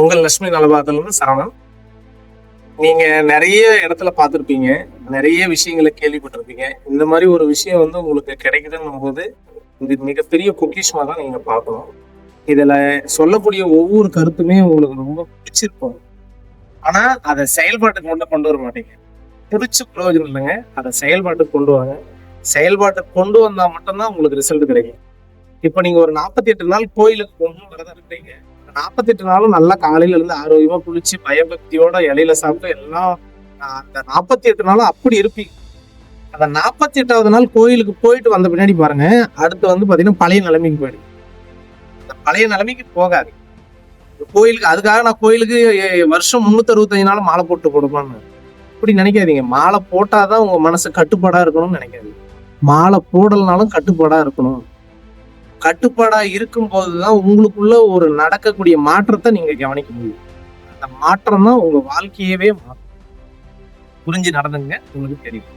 உங்கள் லட்சுமி நலபாதல்னு சரவணன். நீங்க நிறைய இடத்துல பார்த்துருப்பீங்க, நிறைய விஷயங்களை கேள்விப்பட்டிருப்பீங்க. இந்த மாதிரி ஒரு விஷயம் உங்களுக்கு கிடைக்குதுன்னும் போது இது மிகப்பெரிய பொக்கிஷமா தான் நீங்க பார்க்கணும். இதுல சொல்லக்கூடிய ஒவ்வொரு கருத்துமே உங்களுக்கு ரொம்ப பிடிச்சிருக்கும். ஆனா அதை செயல்பாட்டுக்கு கொண்டு வர மாட்டீங்க. பிடிச்ச பிரயோஜனம் இல்லைங்க, அதை செயல்பாட்டுக்கு கொண்டு வாங்க. செயல்பாட்டுக்கு கொண்டு வந்தா மட்டும்தான் உங்களுக்கு ரிசல்ட் கிடைக்கும். இப்ப நீங்க ஒரு 48 நாள் கோயிலுக்கு கொண்டு வரதான் இருக்கீங்க. 48 நாளும் நல்லா காலையில இருந்து ஆரோக்கியமா குளிச்சு பயபக்தியோட இலையில சாப்பிட்டு எல்லாம் அந்த 48 நாளும் அப்படி இருப்பீங்க. அந்த 48வது நாள் கோயிலுக்கு போயிட்டு வந்த பின்னாடி பாருங்க, அடுத்து பாத்தீங்கன்னா பழைய நிலைமைக்கு போயிடும். அந்த பழைய நிலைமைக்கு போகாது. கோயிலுக்கு அதுக்காக நான் கோயிலுக்கு வருஷம் 365 நாளும் மாலை போட்டு கொடுப்பான்னு அப்படி நினைக்காதீங்க. மாலை போட்டாதான் உங்க மனசு கட்டுப்பாடா இருக்கணும்னு நினைக்காதீங்க. மாலை போடலனாலும் கட்டுப்பாடா இருக்கணும். கட்டுப்பாடா இருக்கும் போதுதான் உங்களுக்குள்ள ஒரு நடக்கக்கூடிய மாற்றத்தை நீங்க கவனிக்க முடியும். அந்த மாற்றம் தான் உங்க வாழ்க்கையவே மாற்றும். புரிஞ்சு நடந்துங்க, உங்களுக்கு தெரியும்.